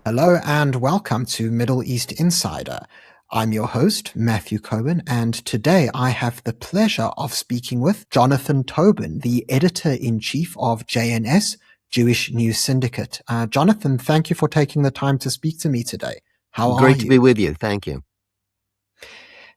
Hello and welcome to Middle East Insider. I'm your host, Matthew Cohen, and today I have the pleasure of speaking with Jonathan Tobin, the Editor-in-Chief of JNS, Jewish News Syndicate. Jonathan, thank you for taking the time to speak to me today. How are Great to you? be with you. Thank you.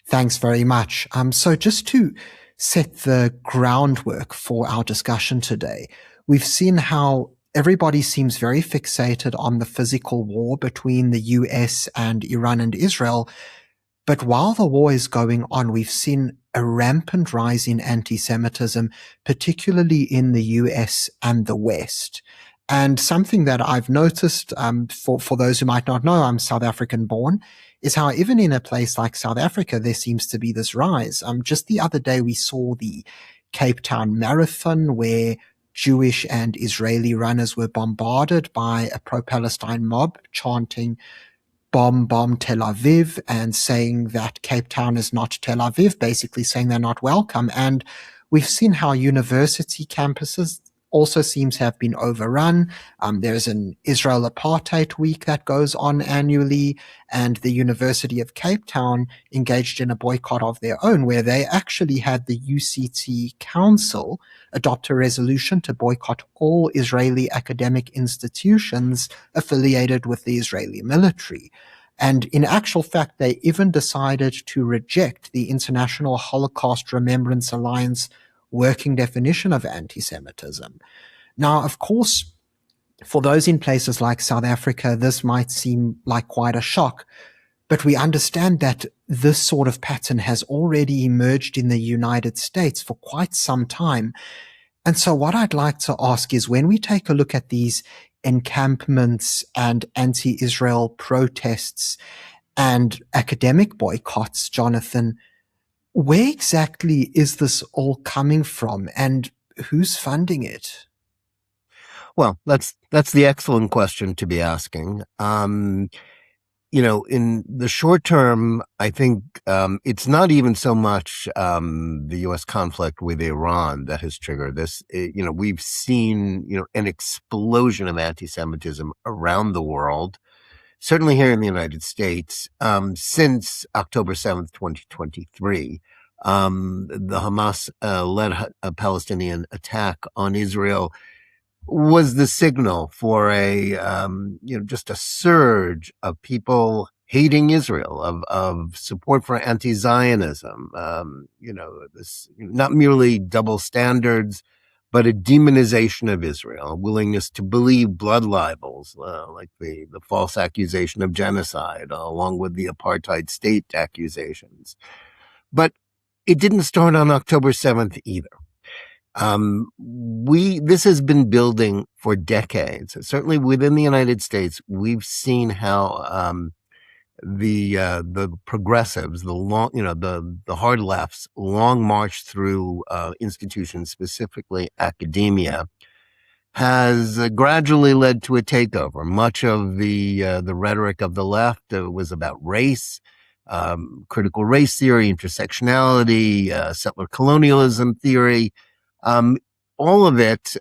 Thanks very much. So just to set the groundwork for our discussion today, we've seen how everybody seems very fixated on the physical war between the US and Iran and Israel. But while the war is going on, we've seen a rampant rise in anti-Semitism, particularly in the US and the West. And something that I've noticed, for those who might not know, I'm South African born, is how even in a place like South Africa, there seems to be this rise. Just the other day, we saw the Cape Town Marathon where Jewish and Israeli runners were bombarded by a pro-Palestine mob chanting bomb, bomb Tel Aviv and saying that Cape Town is not Tel Aviv, basically saying they're not welcome. And we've seen how university campuses also seems to have been overrun. There's an Israel Apartheid Week that goes on annually, and the University of Cape Town engaged in a boycott of their own, where they actually had the UCT Council adopt a resolution to boycott all Israeli academic institutions affiliated with the Israeli military. And in actual fact, they even decided to reject the International Holocaust Remembrance Alliance working definition of anti-Semitism. Now, of course, for those in places like South Africa, this might seem like quite a shock, but we understand that this sort of pattern has already emerged in the United States for quite some time. And so what I'd like to ask is, when we take a look at these encampments and anti-Israel protests and academic boycotts, Jonathan, where exactly is this all coming from, and who's funding it? Well, that's the excellent question to be asking. In the short term, I think it's not even so much the U.S. conflict with Iran that has triggered this. We've seen an explosion of anti-Semitism around the world, certainly here in the United States, since October 7th, 2023. The Hamas-led Palestinian attack on Israel was the signal for just a surge of people hating Israel, of support for anti-Zionism, this not merely double standards, but a demonization of Israel, a willingness to believe blood libels, like the false accusation of genocide, along with the apartheid state accusations. But it didn't start on October 7th either. This has been building for decades. Certainly within the United States, we've seen how the progressives, the hard lefts, long march through institutions, specifically academia, has gradually led to a takeover. Much of the rhetoric of the left was about race, critical race theory, intersectionality, settler colonialism theory. All of it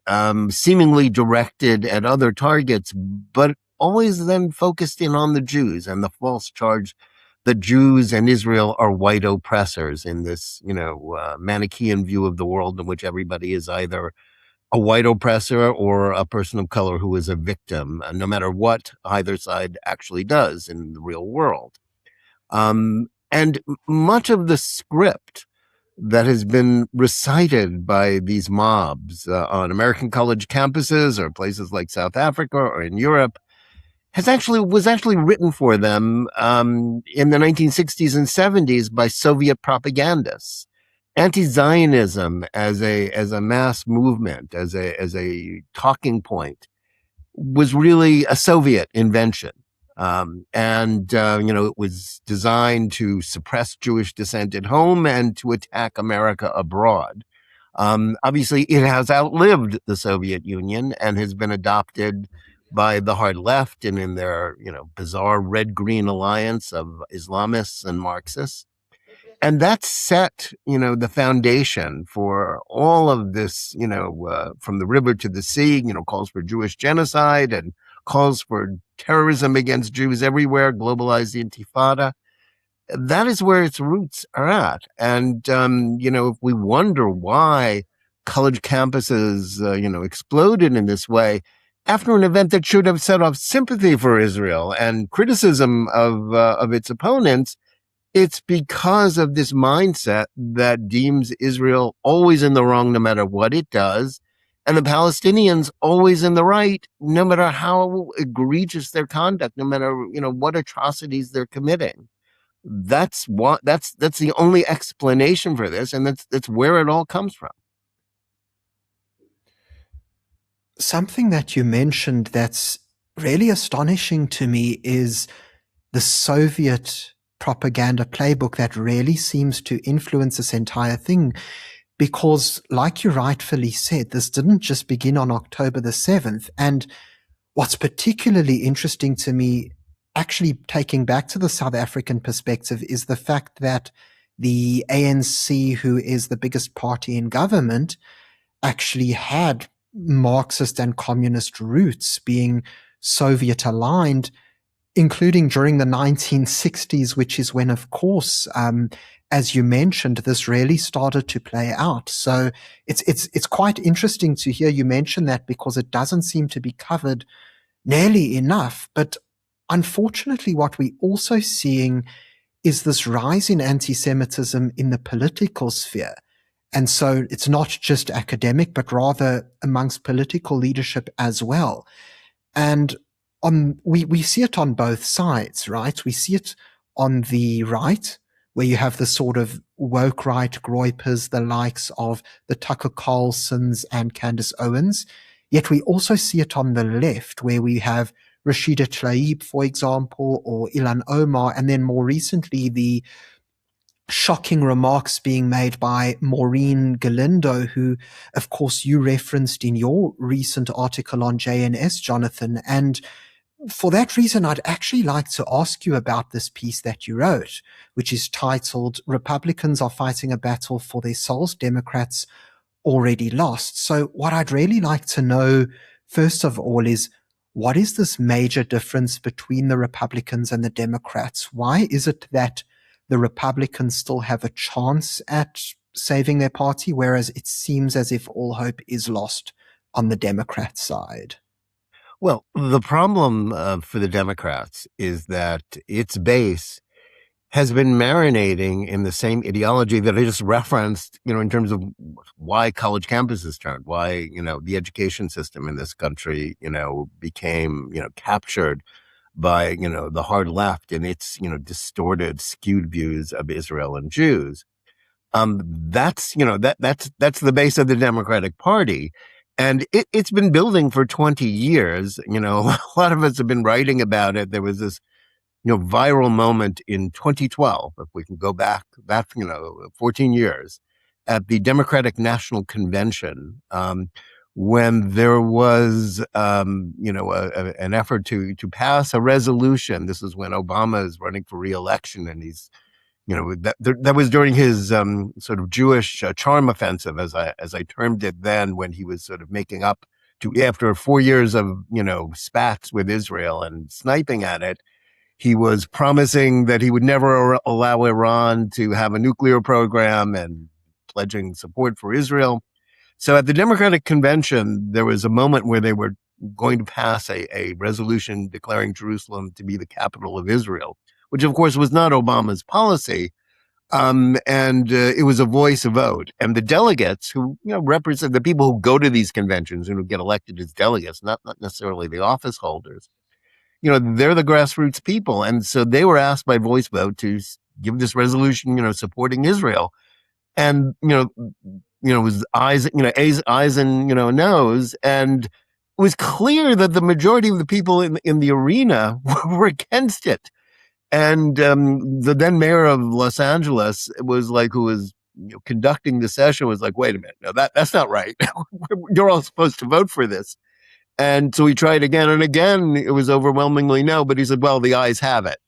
seemingly directed at other targets, but always then focused in on the Jews and the false charge that Jews and Israel are white oppressors in this, Manichaean view of the world in which everybody is either a white oppressor or a person of color who is a victim, no matter what either side actually does in the real world. And much of the script that has been recited by these mobs on American college campuses or places like South Africa or in Europe was actually written for them in the 1960s and 70s by Soviet propagandists. Anti-Zionism as a mass movement, as a talking point, was really a Soviet invention. It was designed to suppress Jewish dissent at home and to attack America abroad. Obviously, it has outlived the Soviet Union and has been adopted by the hard left and in their, bizarre red-green alliance of Islamists and Marxists. And that set, the foundation for all of this, from the river to the sea, calls for Jewish genocide and calls for terrorism against Jews everywhere, globalized the Intifada. That is where its roots are at. And, if we wonder why college campuses, exploded in this way after an event that should have set off sympathy for Israel and criticism of its opponents, it's because of this mindset that deems Israel always in the wrong no matter what it does, and the Palestinians always in the right no matter how egregious their conduct, no matter what atrocities they're committing. That's the only explanation for this, and that's where it all comes from. Something that you mentioned that's really astonishing to me is the Soviet propaganda playbook that really seems to influence this entire thing. Because, like you rightfully said, this didn't just begin on October the 7th. And what's particularly interesting to me, actually taking back to the South African perspective, is the fact that the ANC, who is the biggest party in government, actually had Marxist and communist roots, being Soviet aligned, including during the 1960s, which is when, of course, as you mentioned, this really started to play out. So it's quite interesting to hear you mention that, because it doesn't seem to be covered nearly enough. But unfortunately, what we're also seeing is this rise in anti-Semitism in the political sphere. And so it's not just academic, but rather amongst political leadership as well. And we see it on both sides, right? We see it on the right, where you have the sort of woke right groypers, the likes of the Tucker Carlsons and Candace Owens. Yet we also see it on the left, where we have Rashida Tlaib, for example, or Ilan Omar, and then more recently the shocking remarks being made by Maureen Galindo, who, of course, you referenced in your recent article on JNS, Jonathan. And for that reason, I'd actually like to ask you about this piece that you wrote, which is titled "Republicans Are Fighting a Battle for Their Souls, Democrats Already Lost." So what I'd really like to know, first of all, is what is this major difference between the Republicans and the Democrats? Why is it that the Republicans still have a chance at saving their party, whereas it seems as if all hope is lost on the Democrat side? Well, the problem for the Democrats is that its base has been marinating in the same ideology that I just referenced, in terms of why college campuses turned, why, the education system in this country, became, captured by, the hard left and its, distorted, skewed views of Israel and Jews. That's the base of the Democratic Party. And it's been building for 20 years. A lot of us have been writing about it. There was this, viral moment in 2012, if we can go back, 14 years, at the Democratic National Convention, when there was, an effort to pass a resolution. This is when Obama is running for re-election, and he's, that was during his sort of Jewish charm offensive, as I termed it then, when he was sort of making up to, after 4 years of, spats with Israel and sniping at it. He was promising that he would never allow Iran to have a nuclear program and pledging support for Israel. So at the Democratic Convention, there was a moment where they were going to pass a resolution declaring Jerusalem to be the capital of Israel, which of course was not Obama's policy. And it was a voice vote. And the delegates who, represent the people who go to these conventions and who get elected as delegates, not necessarily the office holders, they're the grassroots people. And so they were asked by voice vote to give this resolution, supporting Israel. And, it was ayes and, noes. And it was clear that the majority of the people in the arena were against it. And the then mayor of Los Angeles was like, who was conducting the session, was like, wait a minute, no, that's not right. You're all supposed to vote for this. And so he tried again and again. It was overwhelmingly no, but he said, well, the ayes have it,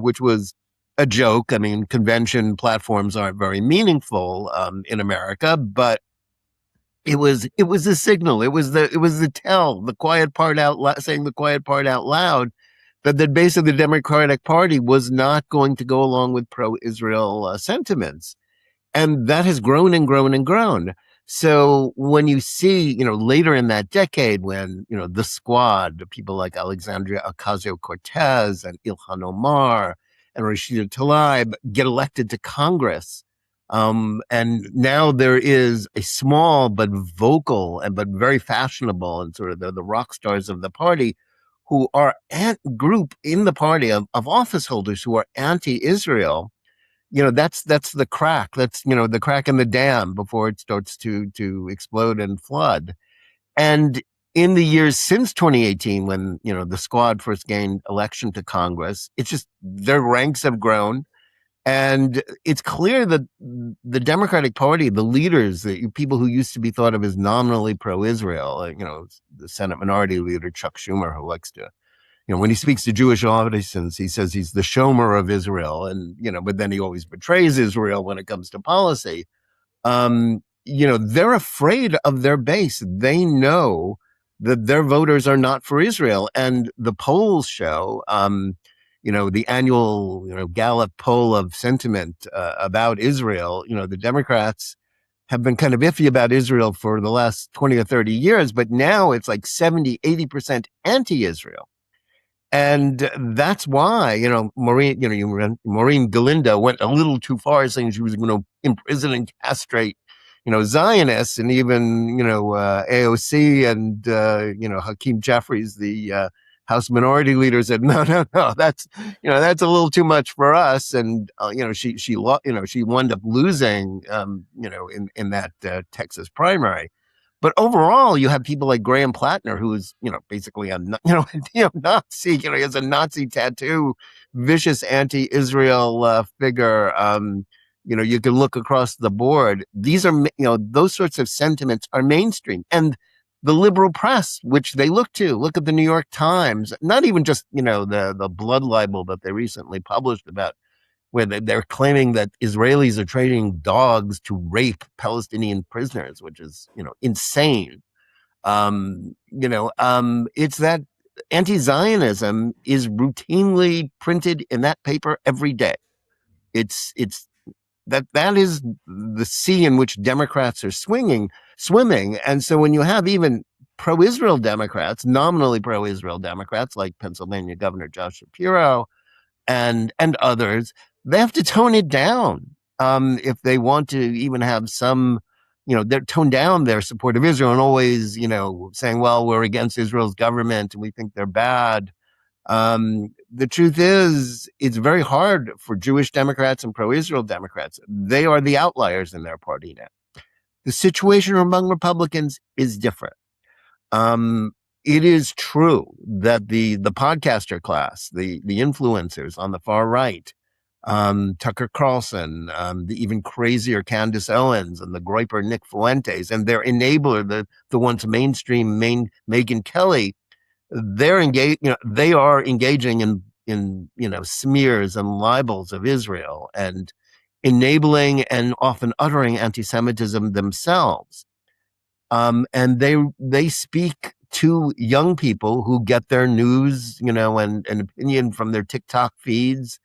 which was a joke. I mean, convention platforms aren't very meaningful in America, but it was a signal. It was the tell, the quiet part out loud, saying the quiet part out loud, that the base of the Democratic Party was not going to go along with pro-Israel sentiments. And that has grown and grown and grown. So when you see, later in that decade, when, the squad, people like Alexandria Ocasio-Cortez and Ilhan Omar and Rashida Tlaib get elected to Congress, and now there is a small but vocal and but very fashionable and sort of the rock stars of the party who are group in the party of office holders who are anti-Israel. That's the crack. That's, the crack in the dam before it starts to explode and flood. And in the years since 2018, when, the squad first gained election to Congress, it's just their ranks have grown. And it's clear that the Democratic Party, the leaders, the people who used to be thought of as nominally pro-Israel, the Senate Minority Leader, Chuck Schumer, who likes to, when he speaks to Jewish audiences, he says he's the Shomer of Israel, and but then he always betrays Israel when it comes to policy. They're afraid of their base. They know that their voters are not for Israel, and the polls show, the annual, Gallup poll of sentiment about Israel. The Democrats have been kind of iffy about Israel for the last 20 or 30 years, but now it's like 70, 80% anti-Israel. And that's why, Maureen Galindo went a little too far, saying she was going to imprison and castrate, Zionists, and even, AOC and, Hakeem Jeffries, the House Minority Leader, said, no, that's a little too much for us. And, she wound up losing, in that Texas primary. But overall, you have people like Graham Plattner, who's, basically a, Nazi, he has a Nazi tattoo, vicious anti-Israel figure. You can look across the board. These are, those sorts of sentiments are mainstream. And the liberal press, which they look at the New York Times, not even just, the blood libel that they recently published about, where they're claiming that Israelis are trading dogs to rape Palestinian prisoners, which is, insane. It's that anti-Zionism is routinely printed in that paper every day. It's that is the sea in which Democrats are swimming. And so when you have even pro-Israel Democrats, nominally pro-Israel Democrats, like Pennsylvania Governor Josh Shapiro, and others, they have to tone it down if they want to even have some, they're tone down their support of Israel and always, saying, well, we're against Israel's government and we think they're bad. The truth is, it's very hard for Jewish Democrats and pro-Israel Democrats. They are the outliers in their party now. The situation among Republicans is different. It is true that the podcaster class, the influencers on the far right, Tucker Carlson, the even crazier Candace Owens and the Groyper Nick Fuentes, and their enabler, the ones mainstream Megyn Kelly, they are engaging in smears and libels of Israel and enabling and often uttering anti-Semitism themselves. And they speak to young people who get their news, and opinion from their TikTok feeds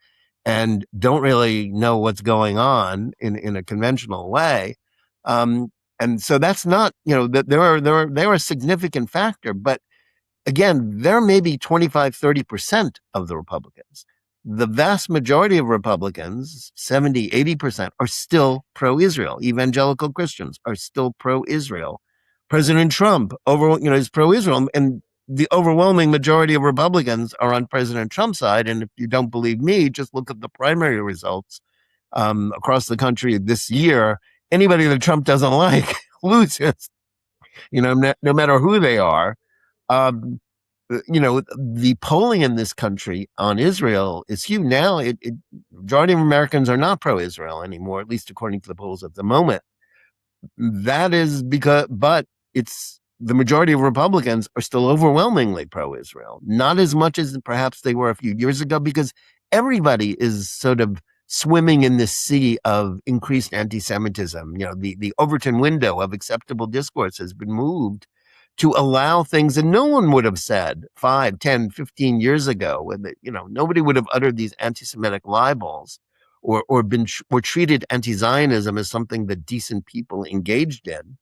and don't really know what's going on in a conventional way. And so that's not, that they're a significant factor, but again, they're maybe 25, 30% of the Republicans. The vast majority of Republicans, 70, 80%, are still pro-Israel. Evangelical Christians are still pro-Israel. President Trump is pro-Israel, and the overwhelming majority of Republicans are on President Trump's side. And if you don't believe me, just look at the primary results across the country this year. Anybody that Trump doesn't like loses, no matter who they are. The polling in this country on Israel is huge. Now, majority of Americans are not pro-Israel anymore, at least according to the polls at the moment. That is but it's the majority of Republicans are still overwhelmingly pro-Israel, not as much as perhaps they were a few years ago, because everybody is sort of swimming in this sea of increased anti-Semitism. The Overton window of acceptable discourse has been moved to allow things that no one would have said 5, 10, 15 years ago, when nobody would have uttered these anti-Semitic libels or treated anti-Zionism as something that decent people engaged in.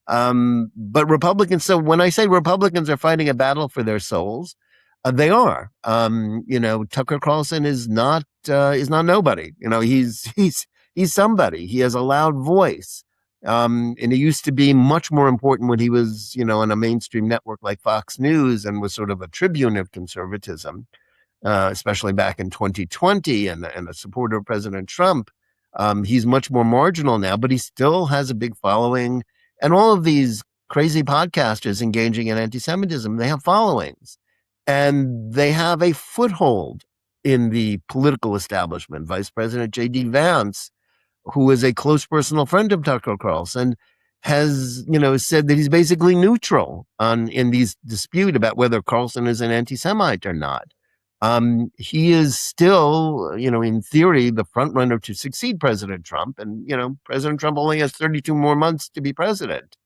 But Republicans, so when I say Republicans are fighting a battle for their souls, they are. Tucker Carlson is not nobody. He's somebody. He has a loud voice. And he used to be much more important when he was, on a mainstream network like Fox News and was sort of a tribune of conservatism, especially back in 2020 and a supporter of President Trump. He's much more marginal now, but he still has a big following. And all of these crazy podcasters engaging in anti-Semitism, they have followings and they have a foothold in the political establishment. Vice President J.D. Vance, who is a close personal friend of Tucker Carlson, has, said that he's basically neutral in these dispute about whether Carlson is an anti-Semite or not. He is still, in theory, the front runner to succeed President Trump. And, President Trump only has 32 more months to be president.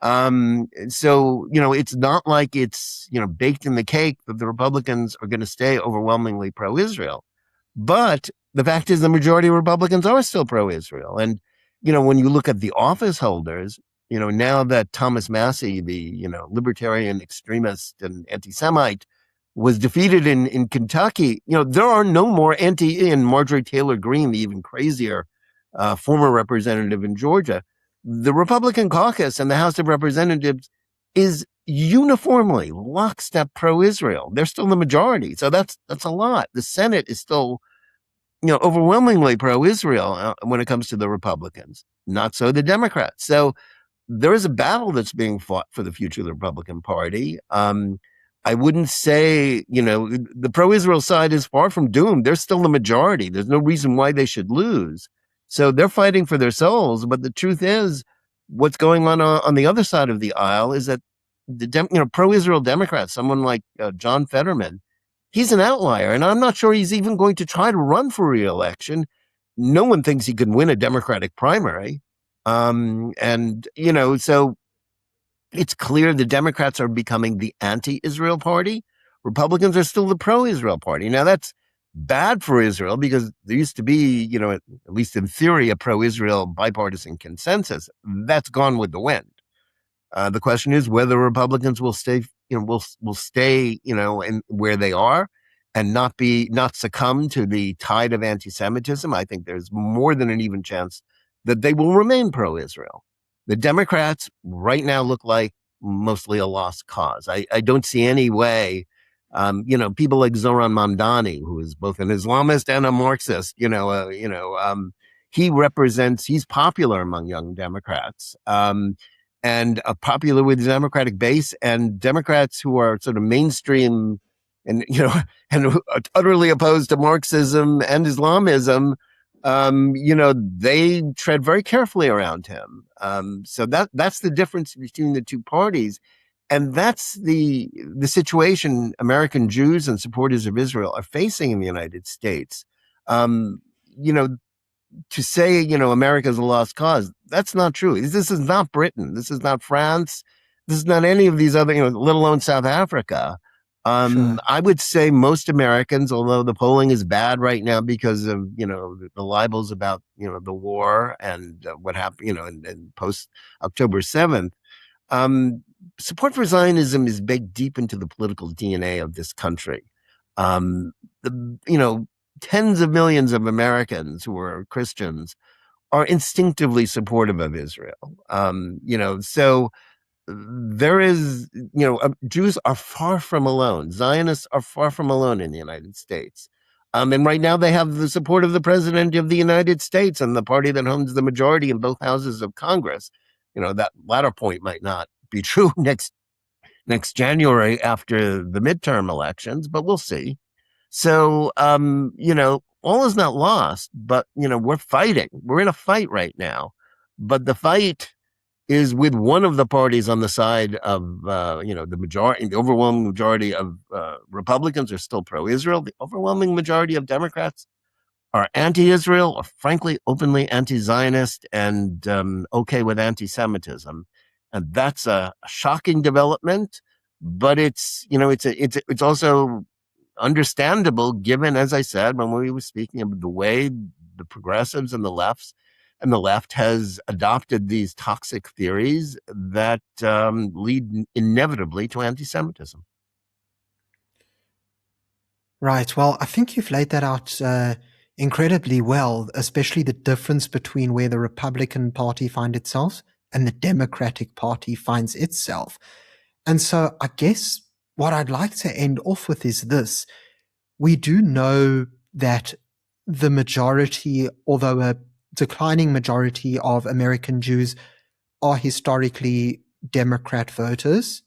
So, it's not like it's, baked in the cake that the Republicans are going to stay overwhelmingly pro-Israel. But the fact is the majority of Republicans are still pro-Israel. And, when you look at the office holders, now that Thomas Massie, the, libertarian extremist and anti-Semite, was defeated in Kentucky, there are no more and Marjorie Taylor Greene, the even crazier former representative in Georgia. The Republican caucus and the House of Representatives is uniformly lockstep pro-Israel. They're still the majority. So that's a lot. The Senate is still, overwhelmingly pro-Israel when it comes to the Republicans. Not so the Democrats. So there is a battle that's being fought for the future of the Republican Party. I wouldn't say, the pro-Israel side is far from doomed. They're still the majority. There's no reason why they should lose. So they're fighting for their souls. But the truth is, what's going on the other side of the aisle is that the pro-Israel Democrats, someone like John Fetterman, he's an outlier. And I'm not sure he's even going to try to run for re-election. No one thinks he can win a Democratic primary. So it's clear the Democrats are becoming the anti-Israel party. Republicans are still the pro-Israel party. Now, that's bad for Israel because there used to be, at least in theory, a pro-Israel bipartisan consensus. That's gone with the wind. The question is whether Republicans will stay, will stay, in where they are and not succumb to the tide of anti-Semitism. I think there's more than an even chance that they will remain pro-Israel. The Democrats right now look like mostly a lost cause. I don't see any way. People like Zoran Mamdani, who is both an Islamist and a Marxist, he's popular among young Democrats, and popular with the Democratic base and Democrats who are sort of mainstream and, and utterly opposed to Marxism and Islamism. They tread very carefully around him. So that's the difference between the two parties. And that's the situation American Jews and supporters of Israel are facing in the United States. To say, America's a lost cause, that's not true. This is not Britain. This is not France. This is not any of these other, let alone South Africa. Sure. I would say most Americans, although the polling is bad right now because of, the libels about, the war and what happened, and post October 7th, support for Zionism is baked deep into the political DNA of this country. Tens of millions of Americans who are Christians are instinctively supportive of Israel. So there is, Jews are far from alone. Zionists are far from alone in the United States. And right now they have the support of the President of the United States and the party that owns the majority in both houses of Congress. That latter point might not be true next January after the midterm elections, but we'll see. So, all is not lost, but, we're fighting. We're in a fight right now. But the fight is with one of the parties on the side of, the overwhelming majority of Republicans are still pro-Israel. The overwhelming majority of Democrats are anti-Israel or frankly openly anti-Zionist and okay with anti-Semitism, and that's a shocking development. But it's also understandable given, as I said when we were speaking of the way the progressives and the left has adopted these toxic theories that lead inevitably to anti-Semitism. Right. Well, I think you've laid that out incredibly well, especially the difference between where the Republican Party finds itself and the Democratic Party finds itself. And so I guess what I'd like to end off with is this. We do know that the majority, although a declining majority of American Jews are historically Democrat voters.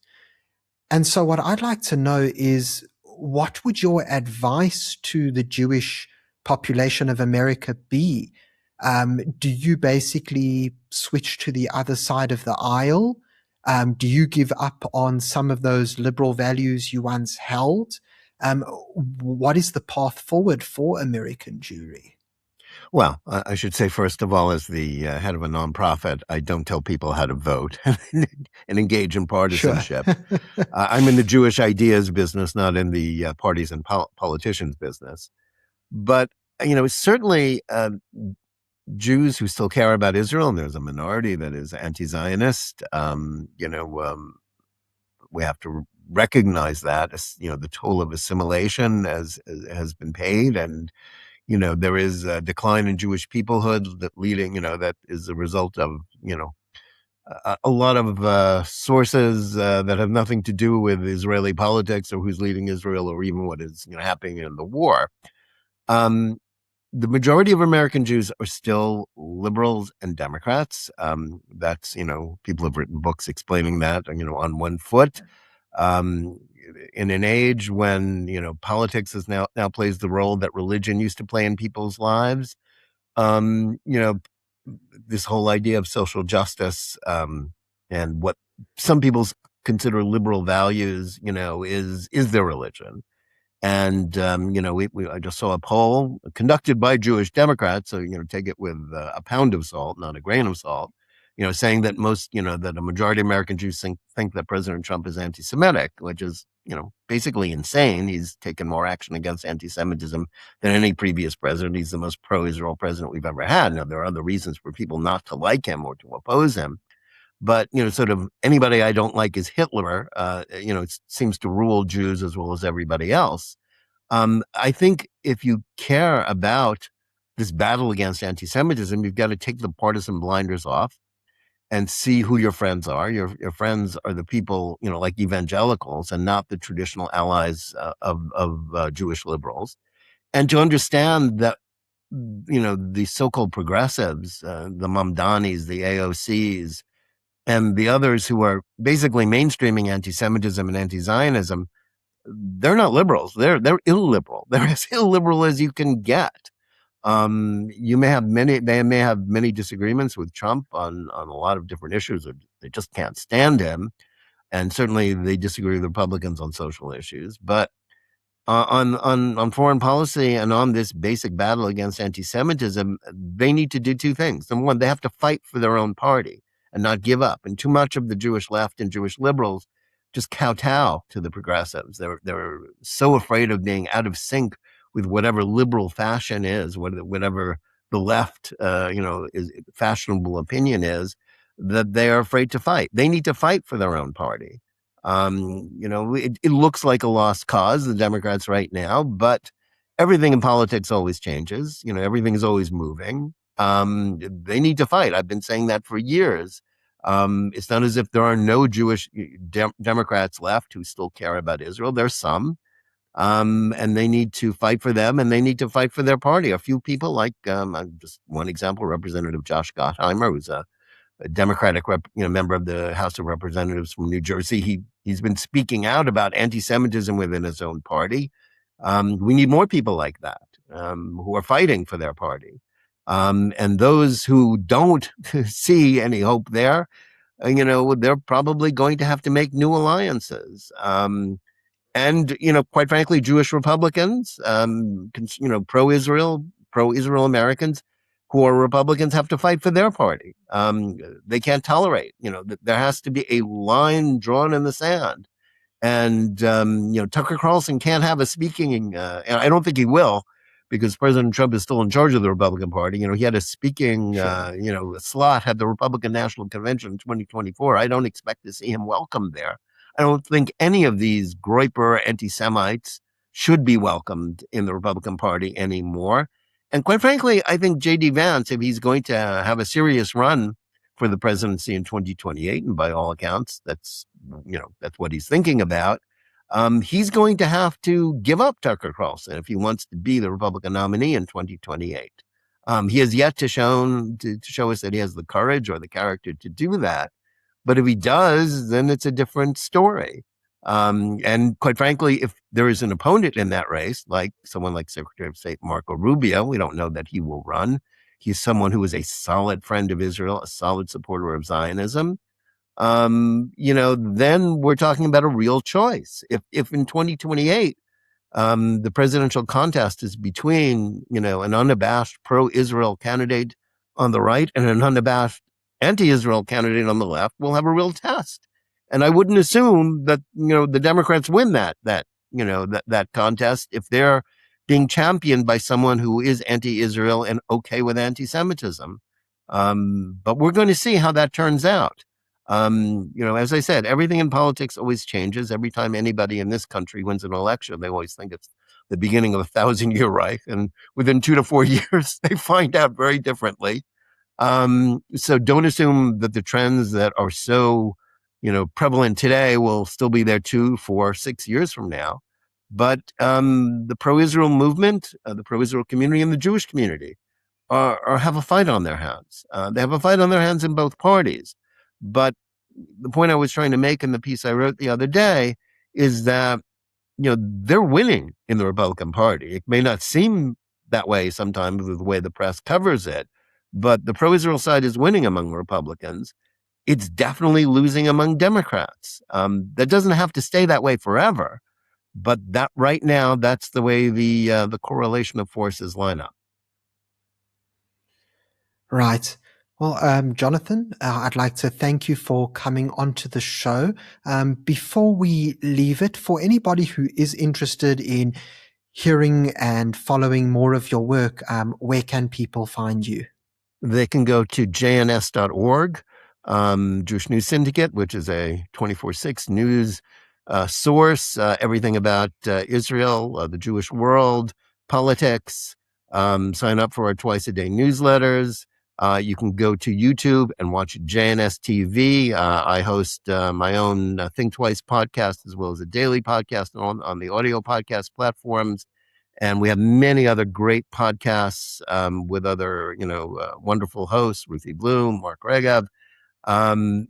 And so what I'd like to know is what would your advice to the Jewish population of America be? Do you basically switch to the other side of the aisle? Do you give up on some of those liberal values you once held? What is the path forward for American Jewry? Well, I should say, first of all, as the head of a nonprofit, I don't tell people how to vote and engage in Sure. partisanship. I'm in the Jewish ideas business, not in the parties and politicians business. But, certainly Jews who still care about Israel, and there's a minority that is anti-Zionist, we have to recognize that, the toll of assimilation has been paid, and there is a decline in Jewish peoplehood that is a result of, a lot of sources that have nothing to do with Israeli politics or who's leading Israel or even what is happening in the war. The majority of American Jews are still liberals and Democrats. That's, people have written books explaining that, on one foot. In an age when politics is now plays the role that religion used to play in people's lives, this whole idea of social justice and what some people consider liberal values, is their religion. And I just saw a poll conducted by Jewish Democrats, so take it with a pound of salt, not a grain of salt. Saying that that a majority of American Jews think that President Trump is anti-Semitic, which is basically insane. He's taken more action against anti-Semitism than any previous president. He's the most pro-Israel president we've ever had. Now there are other reasons for people not to like him or to oppose him. But, sort of anybody I don't like is Hitler, it seems to rule Jews as well as everybody else. I think if you care about this battle against anti-Semitism, you've got to take the partisan blinders off and see who your friends are. Your friends are the people, like evangelicals and not the traditional allies of Jewish liberals. And to understand that, the so-called progressives, the Mamdanis, the AOCs, and the others who are basically mainstreaming anti-Semitism and anti-Zionism, they're not liberals. They're illiberal. They're as illiberal as you can get. They may have many disagreements with Trump on a lot of different issues. They just can't stand him. And certainly they disagree with Republicans on social issues. But on foreign policy and on this basic battle against anti-Semitism, they need to do two things. Number one, they have to fight for their own party and not give up. And too much of the Jewish left and Jewish liberals just kowtow to the progressives. They're so afraid of being out of sync with whatever liberal fashion is, whatever the left, is fashionable opinion is, that they are afraid to fight. They need to fight for their own party. It looks like a lost cause, the Democrats right now, but everything in politics always changes. Everything is always moving. They need to fight. I've been saying that for years. It's not as if there are no Jewish Democrats left who still care about Israel. There's some. And they need to fight for them, and they need to fight for their party. A few people, like just one example, Representative Josh Gottheimer, who's a Democratic member of the House of Representatives from New Jersey. He's been speaking out about anti-Semitism within his own party. We need more people like that who are fighting for their party. And those who don't see any hope there, they're probably going to have to make new alliances. And, quite frankly, Jewish Republicans, pro-Israel, pro-Israel Americans who are Republicans have to fight for their party. They can't tolerate, there has to be a line drawn in the sand. And, Tucker Carlson can't have a speaking, and I don't think he will, because President Trump is still in charge of the Republican Party. He had a speaking, slot at the Republican National Convention in 2024. I don't expect to see him welcomed there. I don't think any of these groyper anti-Semites should be welcomed in the Republican Party anymore. And quite frankly, I think J.D. Vance, if he's going to have a serious run for the presidency in 2028, and by all accounts, that's what he's thinking about. He's going to have to give up Tucker Carlson if he wants to be the Republican nominee in 2028. He has yet to show us that he has the courage or the character to do that. But if he does, then it's a different story. And quite frankly, if there is an opponent in that race, like someone like Secretary of State Marco Rubio, we don't know that he will run. He's someone who is a solid friend of Israel, a solid supporter of Zionism. Then we're talking about a real choice. If in 2028, the presidential contest is between, an unabashed pro-Israel candidate on the right and an unabashed anti-Israel candidate on the left, we'll have a real test. And I wouldn't assume that, the Democrats win that contest if they're being championed by someone who is anti-Israel and okay with anti-Semitism. But we're going to see how that turns out. As I said, everything in politics always changes. Every time anybody in this country wins an election, they always think it's the beginning of a 1,000-year Reich. And within 2 to 4 years, they find out very differently. So don't assume that the trends that are so, prevalent today will still be there 2, 4, 6 years from now. But the pro-Israel movement, the pro-Israel community, and the Jewish community have a fight on their hands. They have a fight on their hands in both parties. But the point I was trying to make in the piece I wrote the other day is that, they're winning in the Republican Party. It may not seem that way sometimes with the way the press covers it, but the pro-Israel side is winning among Republicans. It's definitely losing among Democrats. That doesn't have to stay that way forever, but that right now, that's the way the correlation of forces line up. Right. Well, Jonathan, I'd like to thank you for coming onto the show. Before we leave it, for anybody who is interested in hearing and following more of your work, where can people find you? They can go to jns.org, Jewish News Syndicate, which is a 24/6 news source, everything about Israel, the Jewish world, politics. Sign up for our twice-a-day newsletters. You can go to YouTube and watch JNS TV. I host my own Think Twice podcast as well as a daily podcast on the audio podcast platforms. And we have many other great podcasts with other, wonderful hosts, Ruthie Bloom, Mark Regev.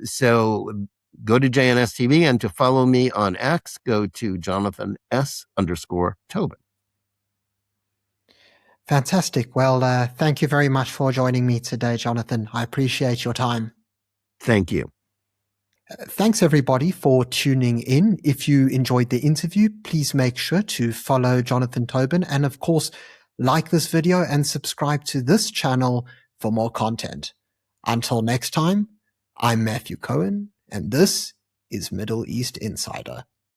So go to JNS TV, and to follow me on X, go to Jonathan S_Tobin. Fantastic. Well, thank you very much for joining me today, Jonathan. I appreciate your time. Thank you. Thanks, everybody, for tuning in. If you enjoyed the interview, please make sure to follow Jonathan Tobin and, of course, like this video and subscribe to this channel for more content. Until next time, I'm Matthew Cohen, and this is Middle East Insider.